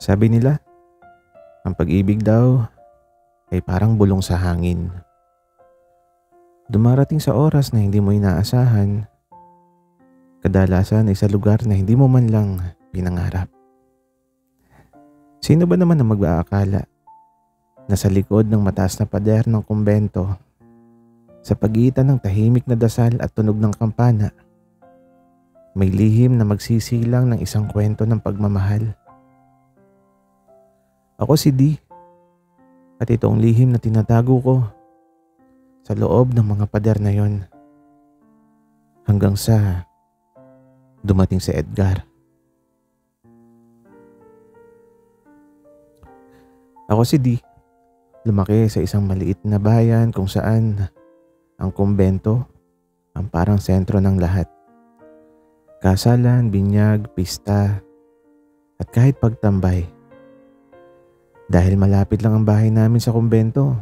Sabi nila, ang pag-ibig daw ay parang bulong sa hangin. Dumarating sa oras na hindi mo inaasahan, kadalasan ay sa lugar na hindi mo man lang pinangarap. Sino ba naman ang mag-aakala na sa likod ng mataas na pader ng kumbento, sa pagitan ng tahimik na dasal at tunog ng kampana, may lihim na magsisilang ng isang kwento ng pagmamahal? Ako si D, at ito ang lihim na tinatago ko sa loob ng mga pader na yon, hanggang sa dumating si Edgar. Ako si D, lumaki sa isang maliit na bayan kung saan ang kumbento ang parang sentro ng lahat. Kasalan, binyag, pista, at kahit pagtambay. Dahil malapit lang ang bahay namin sa kumbento,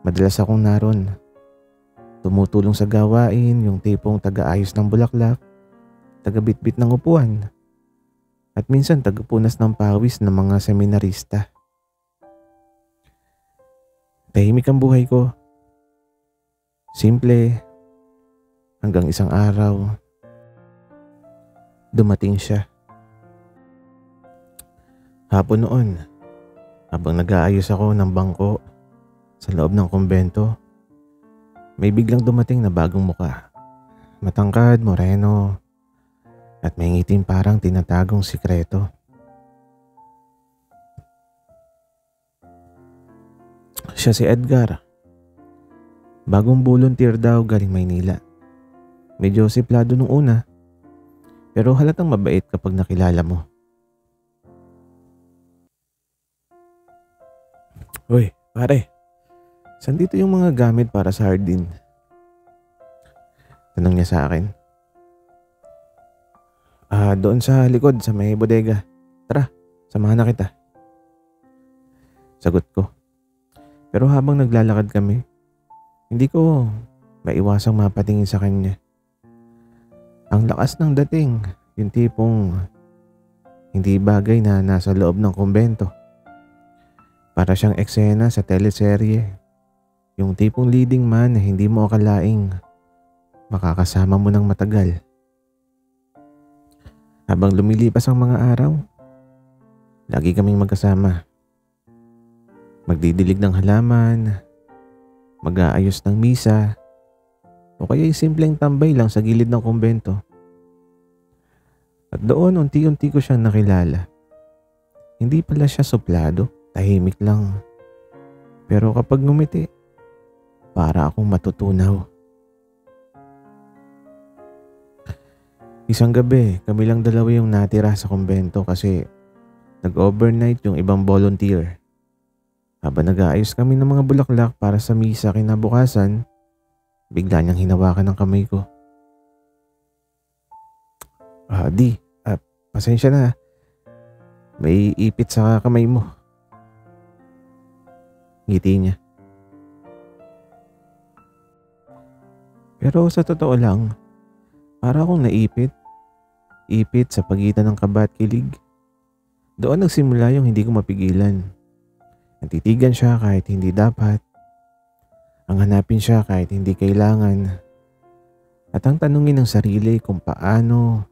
madalas akong naron. Tumutulong sa gawain, yung tipong taga-ayos ng bulaklak, taga-bitbit ng upuan, at minsan taga-punas ng pawis ng mga seminarista. Tahimik ang buhay ko. Simple, hanggang isang araw, dumating siya. Hapon noon, habang nag-aayos ako ng bangko sa loob ng kumbento, may biglang dumating na bagong muka. Matangkad, moreno, at may ngiting parang tinatagong sikreto. Siya si Edgar. Bagong volunteer daw galing Maynila. Medyo siplado nung una, pero halatang mabait kapag nakilala mo. Hoy, pare, saan dito yung mga gamit para sa hardin? Tanong niya sa akin. Doon sa likod sa may bodega. Tara, samahan na kita. Sagot ko. Pero habang naglalakad kami, hindi ko maiwasang mapatingin sa kanya. Ang lakas ng dating, yung tipong hindi bagay na nasa loob ng kumbento. Para siyang eksena sa teleserye. Yung tipong leading man na hindi mo akalaing makakasama mo ng matagal. Habang lumilipas ang mga araw, lagi kaming magkasama. Magdidilig ng halaman, mag-aayos ng misa, o kaya simpleng tambay lang sa gilid ng kumbento. At doon unti-unti ko siyang nakilala. Hindi pala siya suplado. Tahimik lang. Pero kapag ngumiti, para akong matutunaw. Isang gabi, kami lang dalawa yung natira sa kumbento kasi nag-overnight yung ibang volunteer. Habang nag-aayos kami ng mga bulaklak para sa misa kinabukasan, bigla niyang hinawakan ng kamay ko. Di, pasensya na. May ipit sa kamay mo. Ngiti niya. Pero sa totoo lang, para akong naipit. Ipit sa pagitan ng kaba at kilig. Doon nagsimula yung hindi ko mapigilan. Natitigan siya kahit hindi dapat. Ang hanapin siya kahit hindi kailangan. At ang tanungin ng sarili kung paano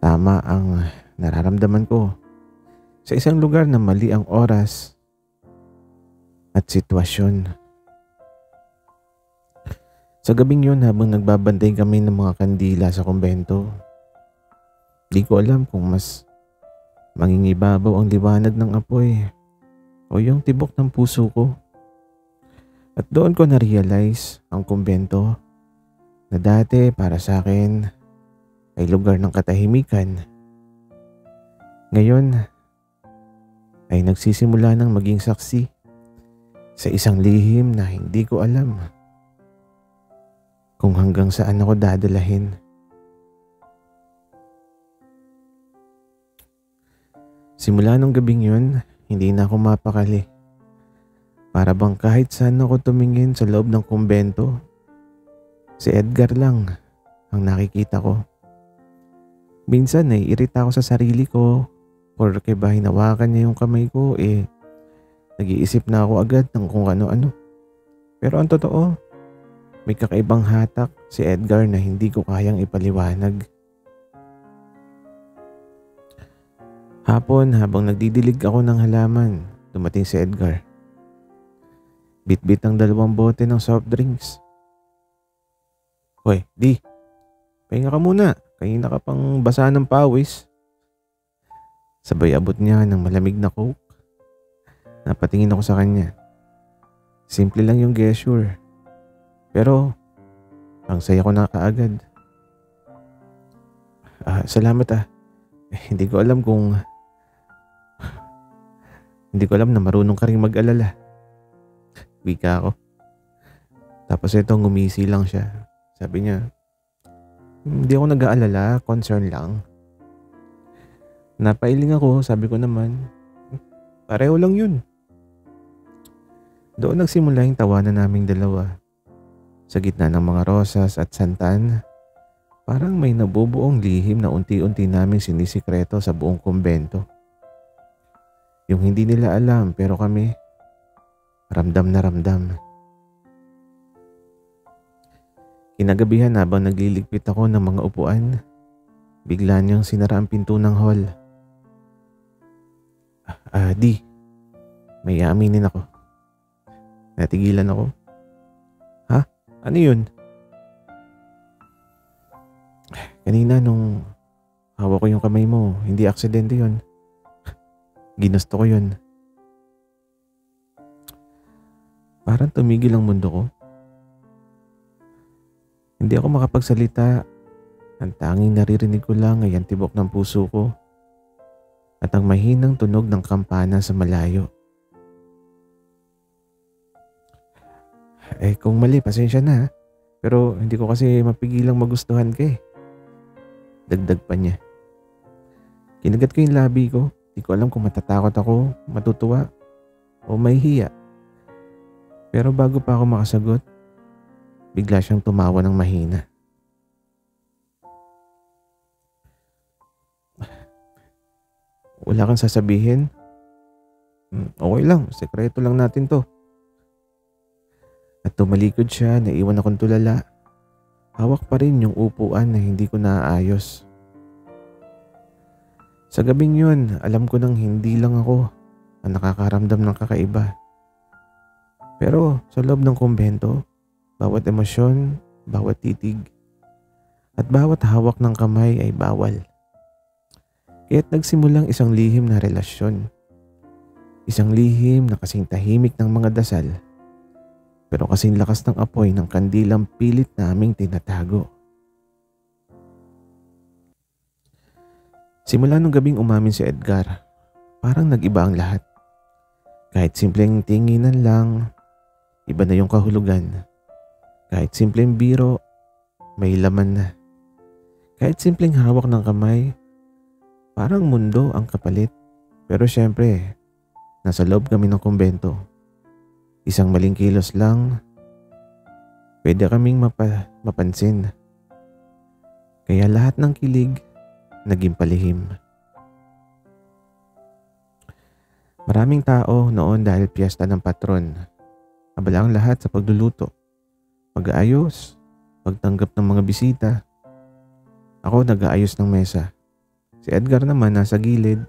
tama ang nararamdaman ko sa isang lugar na mali ang oras at sitwasyon. Sa gabing yun, habang nagbabantay kami ng mga kandila sa kumbento, di ko alam kung mas mangingibabaw ang liwanag ng apoy o yung tibok ng puso ko. At doon ko na-realize ang kumbento na dati para sa akin ay lugar ng katahimikan. Ngayon ay nagsisimula ng maging saksi sa isang lihim na hindi ko alam kung hanggang saan ako dadalahin. Simula nung gabing yun, hindi na ako mapakali. Para bang kahit saan ako tumingin sa loob ng kumbento, si Edgar lang ang nakikita ko. Minsan naiirita ako sa sarili ko Porke ba hinawakan niya yung kamay ko, nag-iisip na ako agad ng kung ano-ano. Pero ang totoo, may kakaibang hatak si Edgar na hindi ko kayang ipaliwanag. Hapon habang nagdidilig ako ng halaman, dumating si Edgar. Bitbit ang 2 bote ng soft drinks. Hoy, di, pahinga ka muna. Kanina ka pang basa ng pawis. Sabay abot niya ng malamig na coke. Napatingin ako sa kanya. Simple lang yung gesture. Pero, ang saya ko na kaagad. Salamat. Hindi ko alam na marunong ka rin mag-alala. Wika ako. Tapos ito, ngumisi lang siya. Sabi niya, hindi ako nag-aalala, concern lang. Napailing ako, sabi ko naman, pareho lang yun. Doon nagsimula yung tawanan naming dalawa. Sa gitna ng mga rosas at santan, parang may nabubuong lihim na unti-unti naming sinisikreto sa buong kumbento. Yung hindi nila alam pero kami, ramdam na ramdam. Kinagabihan habang nagliligpit ako ng mga upuan, bigla niyang sinara ang pinto ng hall. Di, may aaminin ako. Natigilan ako. Ha? Ano yun? Kanina nung hawak ko yung kamay mo, hindi aksidente yun. Ginusto ko yun. Parang tumigil ang mundo ko. Hindi ako makapagsalita. Ang tanging naririnig ko lang ay ang tibok ng puso ko at ang mahinang tunog ng kampana sa malayo. Kung mali, pasensya na. Pero hindi ko kasi mapigilang magustuhan ka . Dagdag pa niya. Kinagat ko yung labi ko. Hindi ko alam kung matatakot ako, matutuwa, o mahihiya. Pero bago pa ako makasagot, bigla siyang tumawa ng mahina. Wala kang sasabihin? Okay lang, sekreto lang natin to. At tumalikod siya, naiwan akong tulala. Hawak pa rin yung upuan na hindi ko naaayos. Sa gabing yun, alam ko nang hindi lang ako ang nakakaramdam ng kakaiba. Pero sa loob ng kumbento, bawat emosyon, bawat titig, at bawat hawak ng kamay ay bawal. Kaya't nagsimulang isang lihim na relasyon. Isang lihim na kasing tahimik ng mga dasal, pero kasing lakas ng apoy ng kandilang pilit naming tinatago. Simula nung gabing umamin si Edgar, parang nag-iba ang lahat. Kahit simpleng tinginan lang, iba na yung kahulugan. Kahit simpleng biro, may laman na. Kahit simpleng hawak ng kamay, parang mundo ang kapalit. Pero syempre, nasa loob kami ng kumbento. Isang maling kilos lang, pwede kaming mapansin. Kaya lahat ng kilig, naging palihim. Maraming tao noon dahil piyesta ng patron. Abala ang lahat sa pagluluto, pag-aayos, pagtanggap ng mga bisita. Ako nag-aayos ng mesa. Si Edgar naman nasa gilid,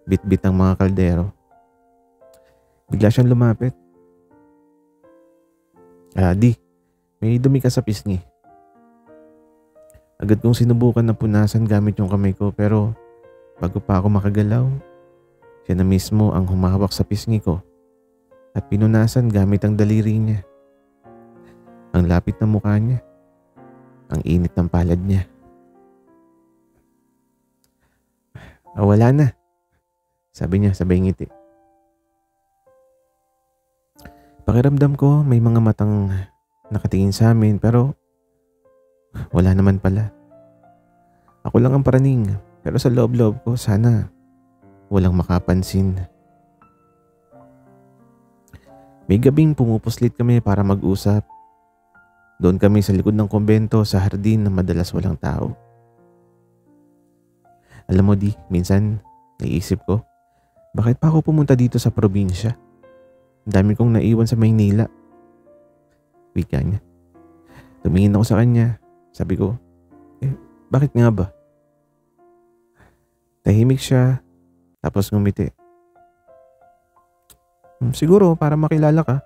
bit-bit ang mga kaldero. Bigla siyang lumapit. Di, may dumi ka sa pisngi. Agad kong sinubukan na punasan gamit yung kamay ko pero bago pa ako makagalaw, siya na mismo ang humahawak sa pisngi ko at pinunasan gamit ang daliri niya. Ang lapit ng mukha niya, ang init ng palad niya. Wala na, sabi niya sabay ngiti. Pakiramdam ko may mga matang nakatingin sa amin pero wala naman pala. Ako lang ang paraning pero sa loob-loob ko sana walang makapansin. May gabing pumupuslit kami para mag-usap. Doon kami sa likod ng kumbento sa hardin na madalas walang tao. Alam mo di, minsan Naisip ko, bakit pa ako pumunta dito sa probinsya? Ang dami kong naiwan sa Maynila. Wika niya. Tumingin ako sa kanya. Sabi ko, bakit nga ba? Tahimik siya, tapos ngumiti. Siguro para makilala ka.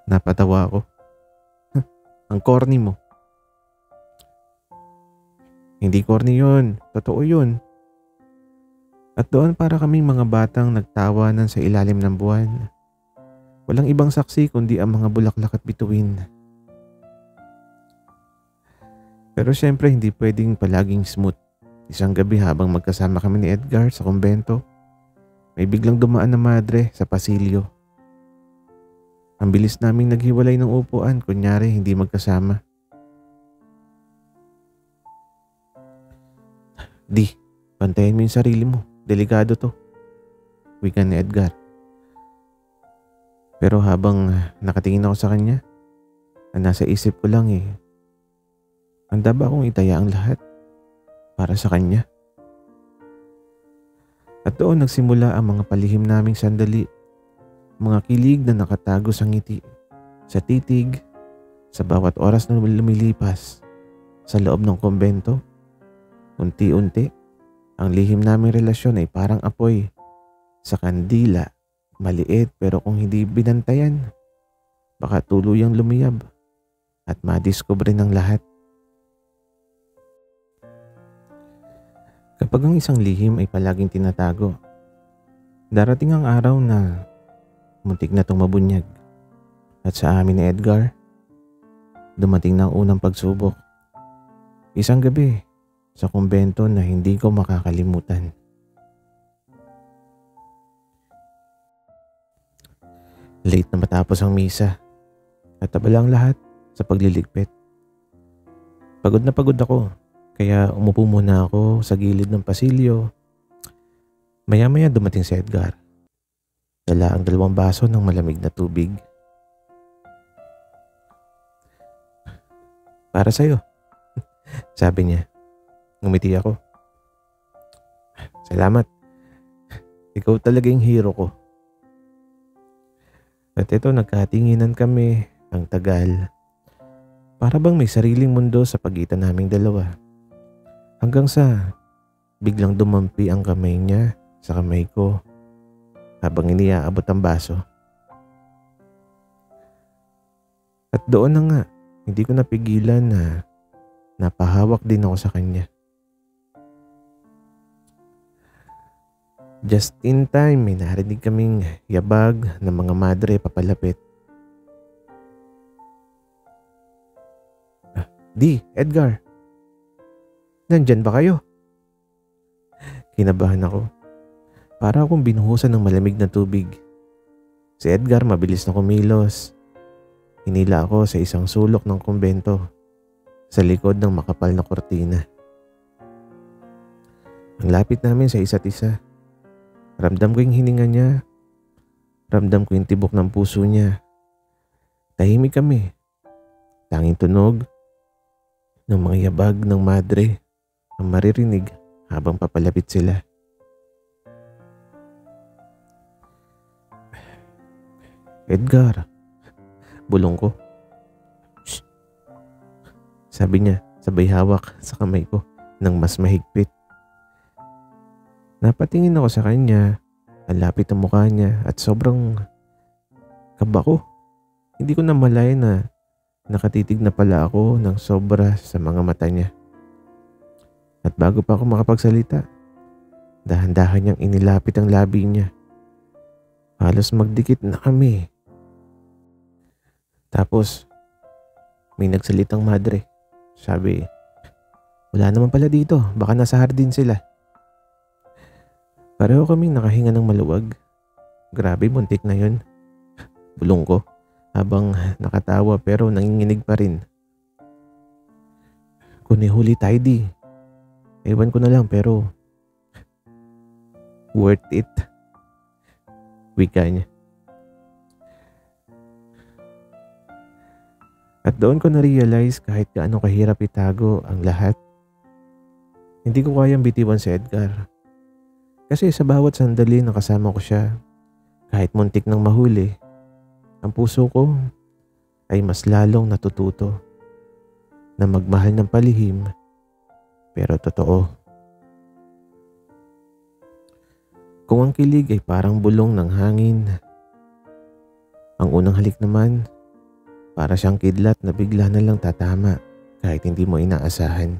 Napatawa ako. Ang corny mo. Hindi corny yun. Totoo yun. At doon para kaming mga batang nagtawanan sa ilalim ng buwan. Walang ibang saksi kundi ang mga bulaklak at bituin. Pero syempre hindi pwedeng palaging smooth. Isang gabi habang magkasama kami ni Edgar sa kumbento, may biglang dumaan na madre sa pasilyo. Ang bilis naming naghiwalay ng upuan, kunyari hindi magkasama. Di, pantayin mo yung sarili mo. Delikado to. Wika ni Edgar. Pero habang nakatingin ako sa kanya, ang nasa isip ko lang handa ba akong itaya ang lahat para sa kanya? At doon nagsimula ang mga palihim naming sandali. Mga kilig na nakatago sa ngiti, sa titig, sa bawat oras na lumilipas. Sa loob ng kumbento, unti-unti, ang lihim naming relasyon ay parang apoy sa kandila, maliit pero kung hindi binantayan, baka tuluyang lumiyab at madiskubre ng lahat. Kapag ang isang lihim ay palaging tinatago, darating ang araw na muntik na itong mabunyag. At sa amin ni Edgar, dumating na ang unang pagsubok. Isang gabi sa kumbento na hindi ko makakalimutan. Late na matapos ang misa at abala ang lahat sa pagliligpit. Pagod na pagod ako, kaya umupo muna ako sa gilid ng pasilyo. Maya-maya dumating si Edgar. Dala ang 2 baso ng malamig na tubig. Para sa'yo, sabi niya. Ngumiti ako. Salamat. Ikaw talaga yung hero ko. At ito, nagkatinginan kami ang tagal. Para bang may sariling mundo sa pagitan naming dalawa. Hanggang sa biglang dumampi ang kamay niya sa kamay ko habang iniaabot ang baso. At doon na nga, hindi ko napigilan na napahawak din ako sa kanya. Just in time, may narinig kaming yabag ng mga madre papalapit. Di, Edgar. Nandyan ba kayo? Kinabahan ako. Para akong binuhusan ng malamig na tubig. Si Edgar mabilis na kumilos. Hinila ako sa isang sulok ng kumbento sa likod ng makapal na kortina. Ang lapit namin sa isa't isa. Ramdam ko yung hininga niya. Ramdam ko yung tibok ng puso niya. Tahimik kami. Tanging tunog ng mga yabag ng madre ang maririnig habang papalapit sila. Edgar, bulong ko. Shh. Sabi niya, sabay hawak sa kamay ko ng mas mahigpit. Napatingin ako sa kanya, ang lapit ng mukha niya at sobrang kaba ko. Hindi ko namalayan na nakatitig na pala ako ng sobra sa mga mata niya. At bago pa ako makapagsalita, dahan-dahan niyang inilapit ang labi niya. Halos magdikit na kami. Tapos, may nagsalitang madre. Sabi, wala naman pala dito, baka nasa hardin sila. Pareho kaming nakahinga ng maluwag. Grabe, muntik na yun. Bulong ko habang nakatawa pero nanginginig pa rin. Kung nihuli tayo di, ewan ko na lang pero worth it. Wika niya. At doon ko na-realize kahit gaano kahirap itago ang lahat, Hindi ko kayang bitiwan si Edgar. Kasi sa bawat sandali na kasama ko siya, kahit muntik nang mahuli, ang puso ko ay mas lalong natututo na magmahal ng palihim pero totoo. Kung ang kilig ay parang bulong ng hangin, ang unang halik naman para siyang kidlat na bigla na lang tatama kahit hindi mo inaasahan.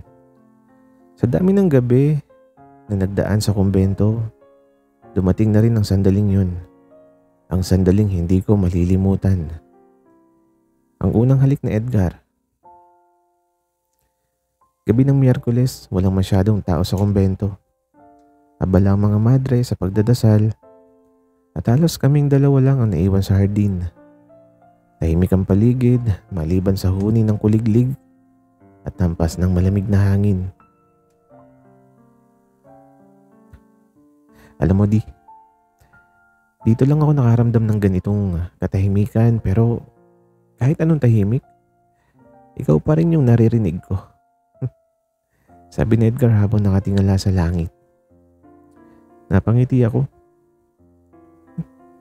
Sa dami ng gabi na nagdaan sa kumbento, dumating na rin ang sandaling yun. Ang sandaling hindi ko malilimutan. Ang unang halik ni Edgar. Gabi ng Miyerkules, walang masyadong tao sa kumbento. Abala ang mga madre sa pagdadasal at halos kaming dalawa lang ang naiwan sa hardin. Tahimik ang paligid maliban sa huni ng kuliglig at hampas ng malamig na hangin. Alam mo dito lang ako nakaramdam ng ganitong katahimikan, pero kahit anong tahimik, ikaw pa rin yung naririnig ko. Sabi ni Edgar habang nakatingala sa langit. Napangiti ako.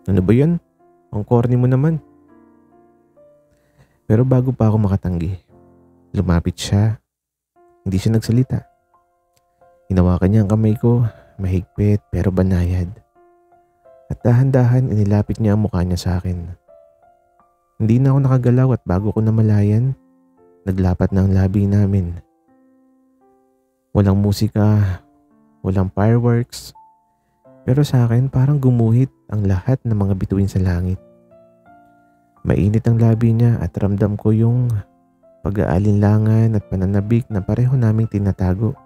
Ano ba yan? Ang corny mo naman. Pero bago pa ako makatanggi, lumapit siya. Hindi siya nagsalita. Hinawakan niya ang kamay ko, mahigpit pero banayad. At dahan-dahan inilapit niya ang mukha niya sa akin. Hindi na ako nakagalaw at bago ko namalayan, naglapat na ang labi namin. Walang musika, walang fireworks, pero sa akin parang gumuhit ang lahat ng mga bituin sa langit. Mainit ang labi niya at ramdam ko yung pag-aalinlangan at pananabik na pareho naming tinatago.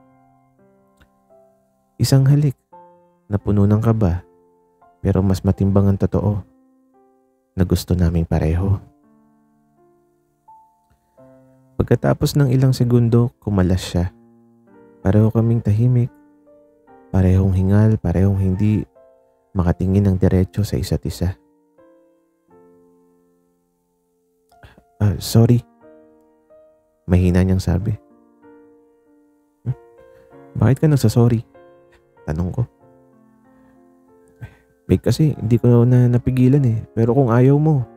Isang halik na puno ng kaba, pero mas matimbang ang totoo na gusto naming pareho. Pagkatapos ng ilang segundo, kumalas siya. Pareho kaming tahimik, parehong hingal, parehong hindi makatingin ng diretso sa isa't isa. Sorry. Mahina niyang sabi. Bakit ka nagsasorry? Tanong ko. Kasi hindi ko na napigilan eh. Pero kung ayaw mo.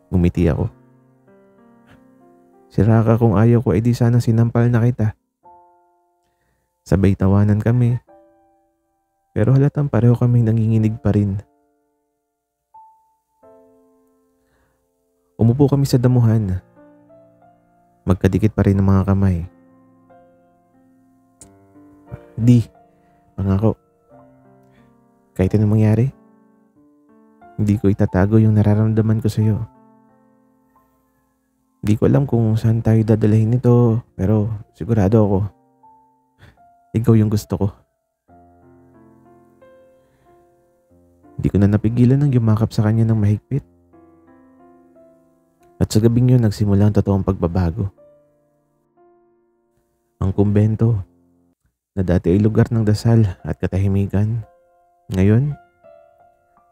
Ngumiti ako. Sira ka kung ayaw ko, edi sana sinampal na kita. Sabay tawanan kami. Pero halatang pareho kaming nanginginig pa rin. Umupo kami sa damuhan. Magkadikit pa rin ang mga kamay. Pangako. Kahit anong mangyari, hindi ko itatago yung nararamdaman ko sa'yo. Hindi ko alam kung saan tayo dadalahin nito, pero sigurado ako, ikaw yung gusto ko. Hindi ko na napigilan ng yumakap sa kanya ng mahigpit. At sa gabing yun, nagsimula ang totoong pagbabago. Ang kumbento, na dati ay lugar ng dasal at katahimikan, ngayon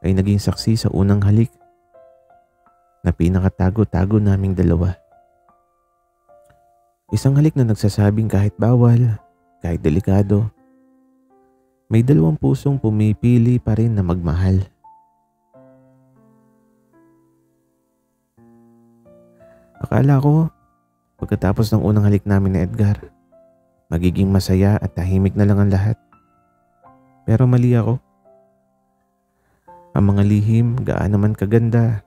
ay naging saksi sa unang halik na pinakatago-tago naming dalawa. Isang halik na nagsasabing kahit bawal, kahit delikado, may dalawang pusong pumipili pa rin na magmahal. Akala ko, pagkatapos ng unang halik namin ni Edgar, magiging masaya at tahimik na lang ang lahat. Pero mali ako. Ang mga lihim, gaano man kaganda,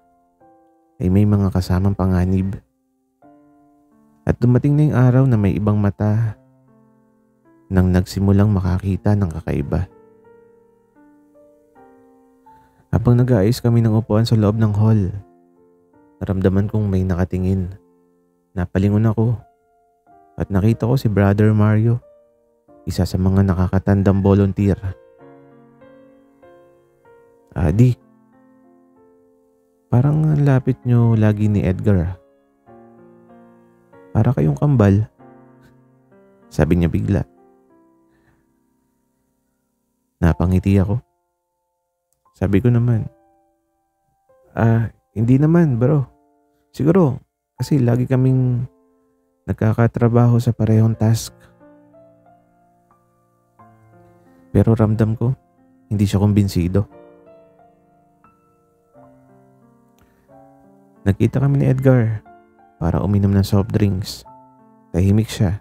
ay may mga kasamang panganib. At dumating na yung araw na may ibang mata nang nagsimulang makakita ng kakaiba. Habang nag-aayos kami ng upuan sa loob ng hall, naramdaman kong may nakatingin. Napalingon ako at nakita ko si Brother Mario, isa sa mga nakakatandang volunteer. Parang lapit nyo lagi ni Edgar. Para kayong kambal, sabi niya bigla. Napangiti ako. Sabi ko naman, hindi naman bro. Siguro kasi lagi kaming nagkakatrabaho sa parehong task. Pero ramdam ko, hindi siya kumbinsido. Nagkita kami ni Edgar para uminom ng soft drinks. Tahimik siya.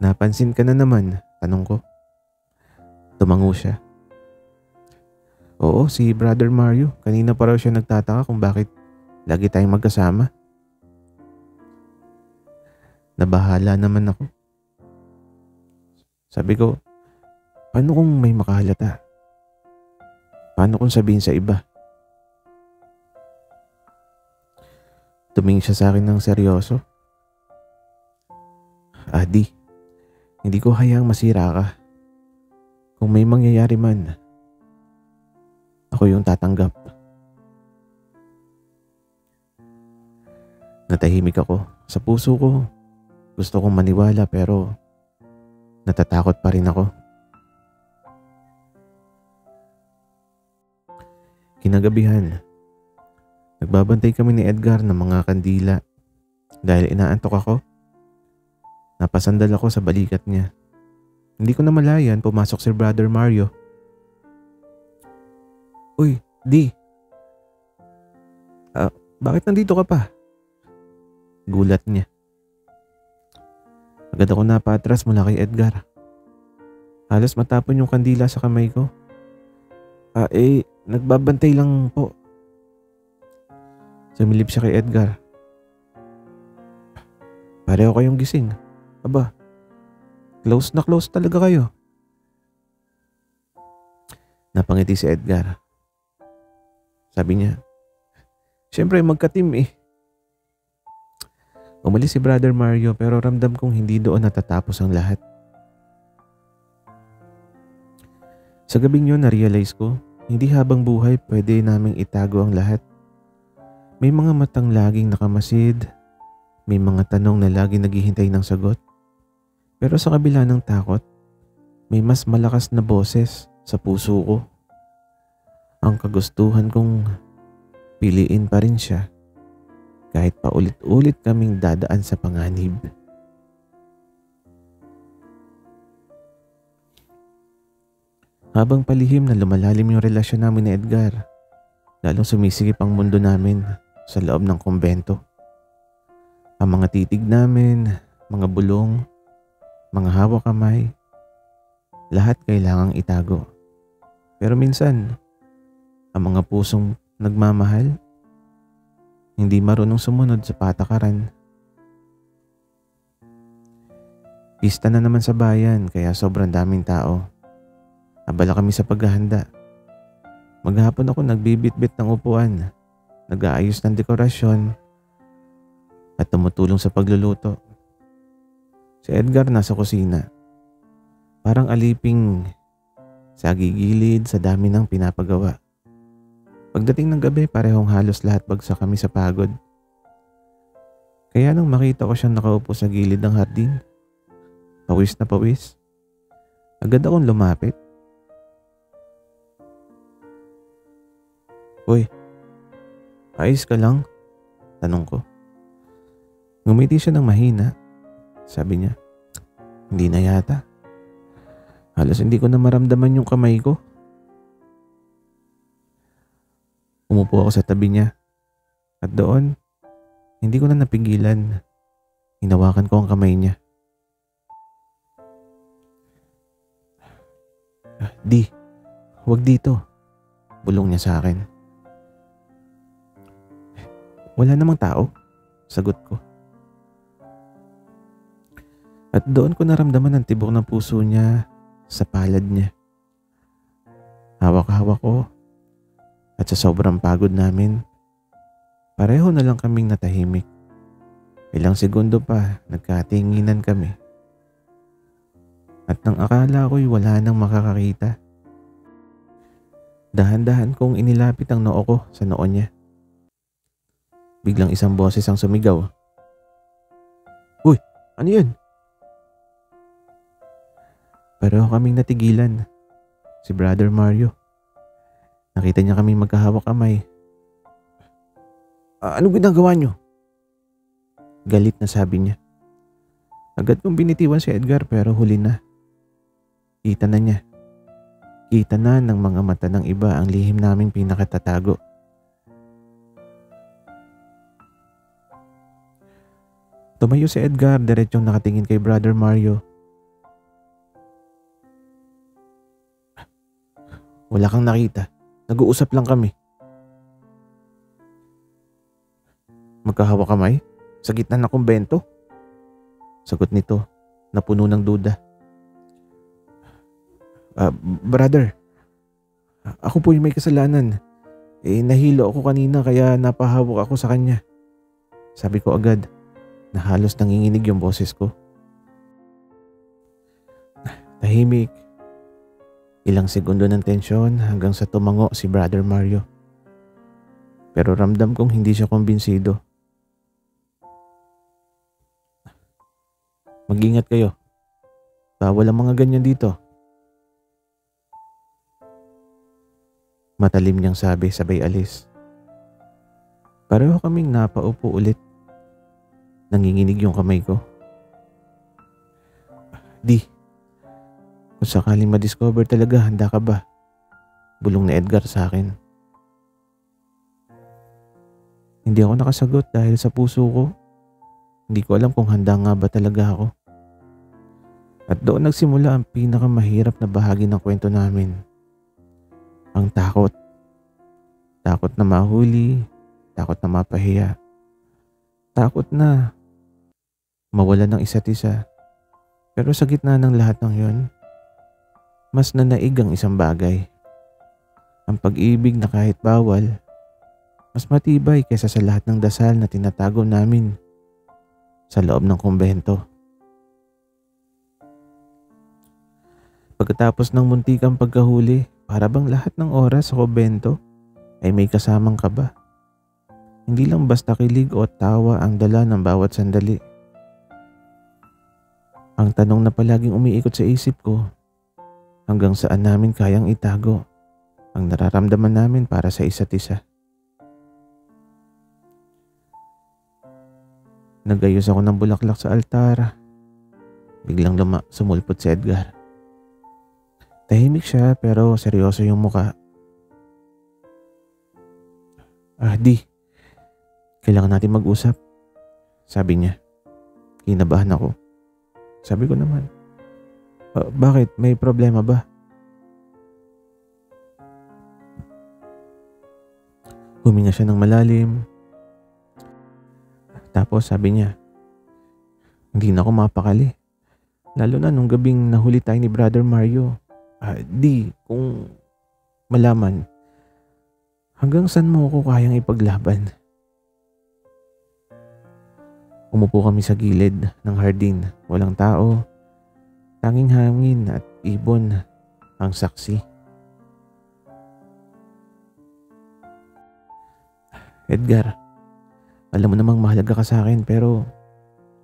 Napansin ka na naman, tanong ko. Tumango siya. Oo, si Brother Mario. Kanina pa raw siya nagtataka kung bakit lagi tayong magkasama. Nabahala naman ako. Sabi ko, paano kung may makahalata? Paano kung sabihin sa iba? Tumingin siya sa akin ng seryoso. Adi, hindi ko hayaang masira ka. Kung may mangyayari man, ako yung tatanggap. Natahimik ako. Sa puso ko, gusto kong maniwala pero natatakot pa rin ako. Kinagabihan, nagbabantay kami ni Edgar ng mga kandila. Dahil inaantok ako, napasandal ako sa balikat niya. Hindi ko namalayan pumasok si Brother Mario. Uy, Di. Bakit nandito ka pa? Gulat niya. Agad ako napatras mula kay Edgar. Halos matapon yung kandila sa kamay ko. Nagbabantay lang po. Sumilip siya kay Edgar. Pareho kayong gising. Aba, close na close talaga kayo. Napangiti si Edgar. Sabi niya, siyempre magka-team eh. Umalis si Brother Mario pero ramdam kong hindi doon natatapos ang lahat. Sa gabing yun na-realize ko, hindi habang buhay pwede naming itago ang lahat. May mga matang laging nakamasid, may mga tanong na laging naghihintay ng sagot. Pero sa kabila ng takot, may mas malakas na boses sa puso ko. Ang kagustuhan kong piliin pa rin siya kahit paulit-ulit kaming dadaan sa panganib. Habang palihim na lumalalim yung relasyon namin ni Edgar, lalong sumisigip ang mundo namin sa loob ng kumbento. Ang mga titig namin, mga bulong, mga hawak kamay, lahat kailangang itago. Pero minsan, ang mga pusong nagmamahal, hindi marunong sumunod sa patakaran. Pista na naman sa bayan kaya sobrang daming tao. Abala kami sa paghahanda. Maghapon ako nagbibitbit ng upuan, nag-aayos ng dekorasyon, at tumutulong sa pagluluto. Si Edgar nasa kusina. Parang aliping sa gigilid sa dami ng pinapagawa. Pagdating ng gabi, parehong halos lahat bagsak kami sa pagod. Kaya nang makita ko siyang nakaupo sa gilid ng hardin, pawis na pawis, agad akong lumapit. Uy, ayos ka lang? Tanong ko. Ngumiti siya ng mahina. Sabi niya, hindi na yata. Halos hindi ko na maramdaman yung kamay ko. Umupo ako sa tabi niya. At doon, hindi ko na napigilan. Hinawakan ko ang kamay niya. Di, huwag dito. Bulong niya sa akin. Wala namang tao, sagot ko. At doon ko naramdaman ang tibok ng puso niya sa palad niya. Hawak-hawak ko. At sa sobrang pagod namin, pareho na lang kaming natahimik. Ilang segundo pa, nagkatinginan kami. At nang akala ko'y wala nang makakakita, dahan-dahan kong inilapit ang noo ko sa noo niya. Biglang isang boses ang sumigaw. Uy, ano yun? Pareho kaming natigilan. Si Brother Mario. Nakita niya kaming magkahawak kamay. Anong ginagawa niyo? Galit na sabi niya. Agad kong binitiwan si Edgar pero huli na. Kita na niya. Kita na ng mga mata ng iba ang lihim naming pinakatatago. Tumayo si Edgar, diretsong nakatingin kay Brother Mario. Wala kang nakita. Nag-uusap lang kami. Magkahawa kamay? Sa gitna ng kumbento? Sagot nito, na puno ng duda. Brother, ako po yung may kasalanan. Nahilo ako kanina kaya napahawak ako sa kanya. Sabi ko agad, na halos nanginginig yung boses ko. Tahimik. Ilang segundo ng tensyon hanggang sa tumango si Brother Mario. Pero ramdam kong hindi siya kumbinsido. Mag-ingat kayo. Bawal ang mga ganyan dito. Matalim niyang sabi sabay alis. Pareho kaming napaupo ulit. Nanginginig yung kamay ko. Di, kung sakaling ma-discover talaga, handa ka ba? Bulong ni Edgar sa akin. Hindi ako nakasagot dahil sa puso ko. Hindi ko alam kung handa nga ba talaga ako. At doon nagsimula ang pinakamahirap na bahagi ng kwento namin. Ang takot. Takot na mahuli, takot na mapahiya. Takot na mawala ng isa't isa. Pero sa gitna ng lahat ng yon, mas nanaig ang isang bagay. Ang pag-ibig na kahit bawal, mas matibay kaysa sa lahat ng dasal na tinatago namin sa loob ng kumbento. Pagkatapos ng muntikang pagkahuli, para bang lahat ng oras sa kumbento ay may kasamang kaba. Hindi lang basta kilig o tawa ang dala ng bawat sandali. Ang tanong na palaging umiikot sa isip ko, hanggang saan namin kayang itago ang nararamdaman namin para sa isa't isa. Nagayos ako ng bulaklak sa altar. Biglang sumulpot si Edgar. Tahimik siya pero seryoso yung muka. Di. Kailangan natin mag-usap. Sabi niya. Kinabahan ako. Sabi ko naman. Bakit? May problema ba? Huminga siya ng malalim. Tapos sabi niya, hindi na ako mapakali. Lalo na nung gabing nahuli tayo ni Brother Mario. Kung malaman, hanggang saan mo ako kayang ipaglaban? Umupo kami sa gilid ng hardin. Walang tao. Tanging hangin at ibon ang saksi. Edgar, alam mo namang mahalaga ka sa akin pero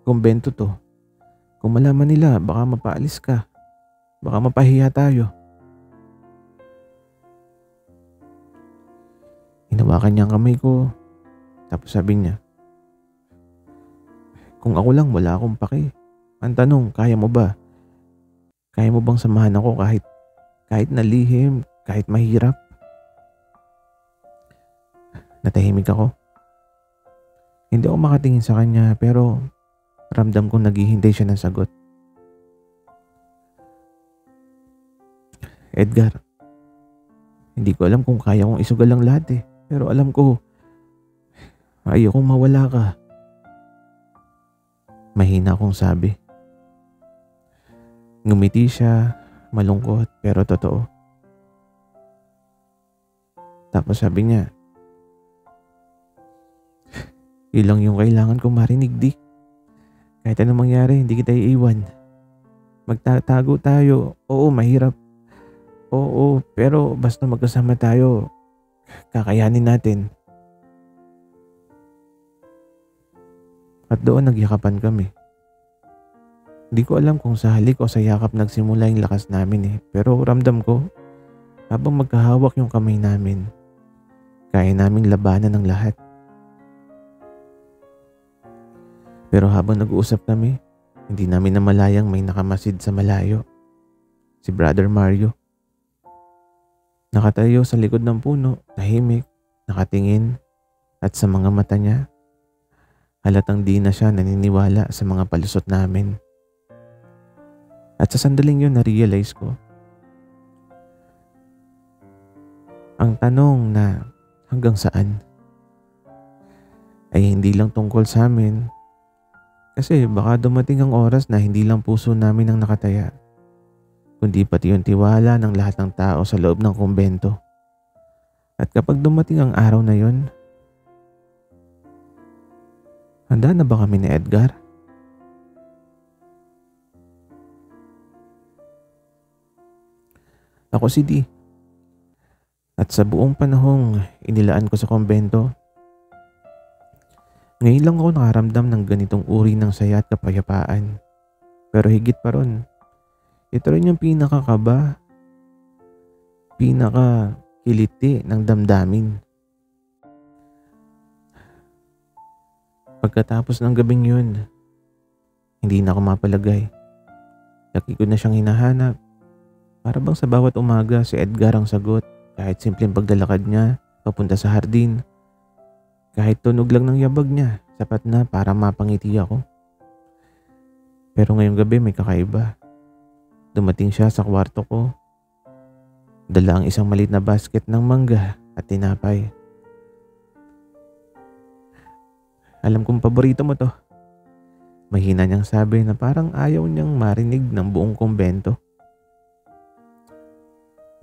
kumbento to. Kung malaman nila, baka mapaalis ka. Baka mapahiya tayo. Hinawakan niya ang kamay ko. Tapos sabi niya, kung ako lang, wala akong paki. Ang tanong, kaya mo ba? Kaya mo bang samahan ako kahit nalihim, kahit mahirap? Natahimik ako. Hindi ako makatingin sa kanya pero ramdam kong naghihintay siya ng sagot. Edgar, hindi ko alam kung kaya kong isugal ang lahat pero alam ko, ayokong mawala ka. Mahina akong sabi. Ngumiti siya, malungkot pero totoo. Tapos sabi niya, ilang yung kailangan kong marinig, di. Kahit anong mangyari, hindi kita iiwan. Magtatago tayo. Oo, mahirap. Oo, pero basta magkasama tayo, kakayanin natin. At doon nagyakapan kami. Hindi ko alam kung sa halik o sa yakap nagsimula yung lakas namin pero ramdam ko, habang magkahawak yung kamay namin, kaya naming labanan ng lahat. Pero habang nag-uusap kami, Hindi namin namalayang may nakamasid sa malayo. Si Brother Mario. Nakatayo sa likod ng puno, tahimik, nakatingin, at sa mga mata niya, halatang di na siya naniniwala sa mga palusot namin. At sa sandaling yun na-realize ko, ang tanong na hanggang saan ay hindi lang tungkol sa amin, kasi baka dumating ang oras na hindi lang puso namin ang nakataya, kundi pati yung tiwala ng lahat ng tao sa loob ng kumbento. At kapag dumating ang araw na yun, handa na ba kami ni Edgar? Ako si D. At sa buong panahong inilaan ko sa kumbento, ngayon lang ako nakaramdam ng ganitong uri ng saya at kapayapaan. Pero higit pa ron, ito rin yung pinakakaba, pinakakiliti ng damdamin. Pagkatapos ng gabing yun, hindi na ako mapalagay. Laki ko na siyang hinahanap. Para bang sa bawat umaga si Edgar ang sagot, kahit simpleng paglalakad niya papunta sa hardin. Kahit tunog lang ng yabag niya, sapat na para mapangiti ako. Pero ngayong gabi may kakaiba. Dumating siya sa kwarto ko. Dala ang isang maliit na basket ng mangga at tinapay. Alam kong paborito mo to. Mahina niyang sabi na parang ayaw niyang marinig ng buong kumbento.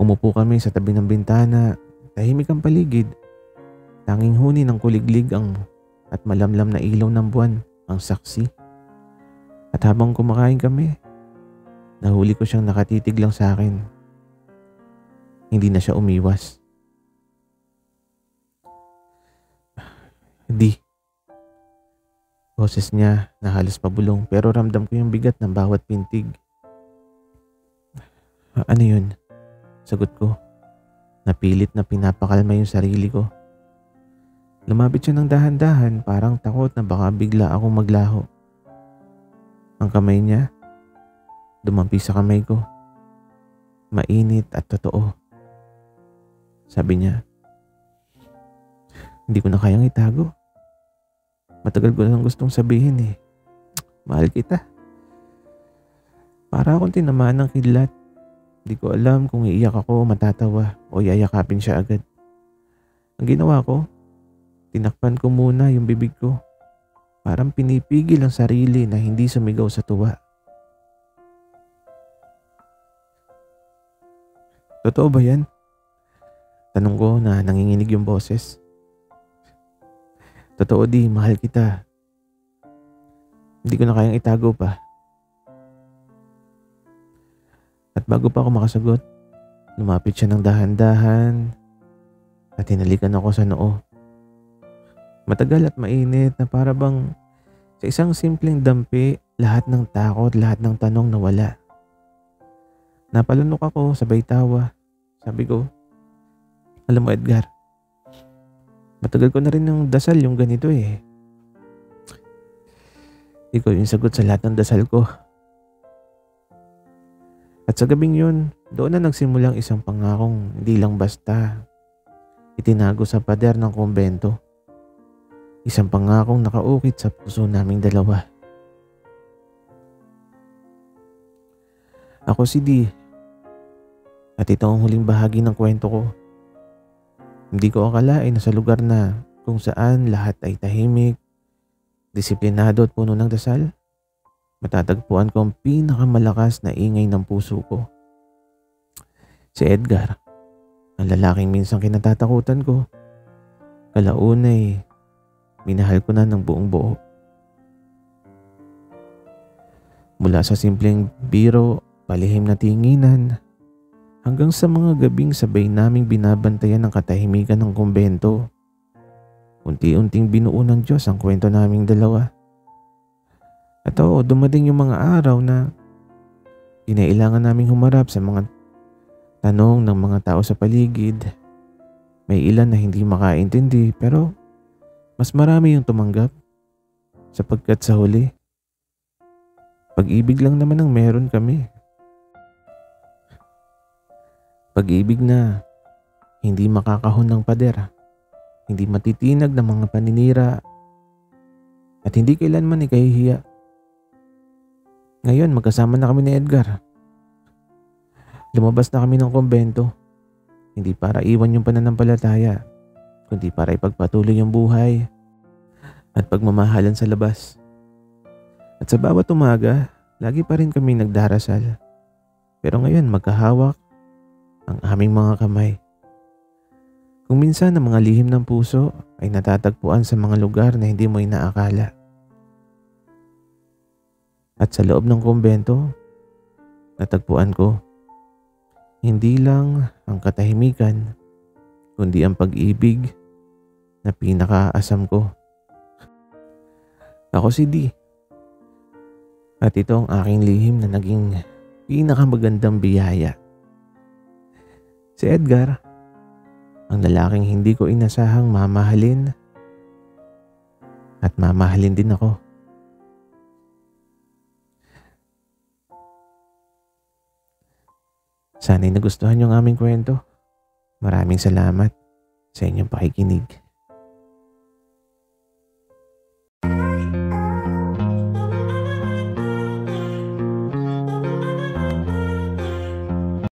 Umupo kami sa tabi ng bintana, tahimik ang paligid. Tanging huni ng kuliglig at malamlam na ilaw ng buwan ang saksi. At habang kumakain kami, nahuli ko siyang nakatitig lang sa akin. Hindi na siya umiwas. Di. Boses niya na halos pabulong pero ramdam ko yung bigat ng bawat pintig. Ano yun? Sagot ko. Napilit na pinapakalma yung sarili ko. Lumapit siya ng dahan-dahan, parang takot na baka bigla akong maglaho. Ang kamay niya, dumampi sa kamay ko. Mainit at totoo. Sabi niya, hindi ko na kayang itago. Matagal ko na lang gustong sabihin eh. Mahal kita. Para akong tinamaan ng kidlat. Hindi ko alam kung iiyak ako o matatawa o yayakapin siya agad. Ang ginawa ko, tinakpan ko muna yung bibig ko. Parang pinipigil ang sarili na hindi sumigaw sa tuwa. Totoo ba yan? Tanong ko na nanginginig yung boses. Totoo di, mahal kita. Hindi ko na kayang itago pa. At bago pa ako makasagot, lumapit siya ng dahan-dahan at hinalikan ako sa noo. Matagal at mainit na para bang sa isang simpleng dampi, lahat ng takot, lahat ng tanong nawala. Napalunok ako, sabay tawa. Sabi ko, alam mo Edgar, matagal ko na rin ng dasal yung ganito eh. Ikaw yung sagot sa lahat ng dasal ko. At sa gabing yun, doon na nagsimulang isang pangakong hindi lang basta itinago sa pader ng kumbento. Isang pangakong nakaukit sa puso naming dalawa. Ako si D. At ito ang huling bahagi ng kwento ko. Hindi ko akalain na sa lugar na kung saan lahat ay tahimik, disiplinado at puno ng dasal, matatagpuan ko ang pinakamalakas na ingay ng puso ko. Si Edgar, ang lalaking minsan kinatatakutan ko. Kalaunay, minahal ko na ng buong buo. Mula sa simpleng biro, palihim na tinginan, hanggang sa mga gabing sabay naming binabantayan ang katahimikan ng kumbento. Unti-unting binuo ng Diyos ang kwento naming dalawa. At oo, dumating yung mga araw na kinailangan naming humarap sa mga tanong ng mga tao sa paligid. May ilan na hindi makaintindi pero mas marami yung tumanggap sapagkat sa huli, Pag-ibig lang naman ang meron kami. Pag-ibig na hindi makakahon ng pader, hindi matitinag ng mga paninira, at hindi kailanman ikahihiya. Ngayon, magkasama na kami ni Edgar. Lumabas na kami ng kumbento, hindi para iwan yung pananampalataya, kundi para ipagpatuloy yung buhay at pagmamahalan sa labas. At sa bawat umaga, lagi pa rin kami nagdarasal. Pero ngayon, magkahawak ang aming mga kamay. Kung minsan ang mga lihim ng puso ay natatagpuan sa mga lugar na hindi mo inaakala. At sa loob ng kumbento, natagpuan ko hindi lang ang katahimikan, kundi ang pag-ibig na pinakaasam ko. Ako si D. At ito ang aking lihim na naging pinakamagandang biyaya. Si Edgar, ang lalaking hindi ko inasahang mamahalin at mamahalin din ako. Sana'y nagustuhan niyo ang aming kwento. Maraming salamat sa inyong pakikinig.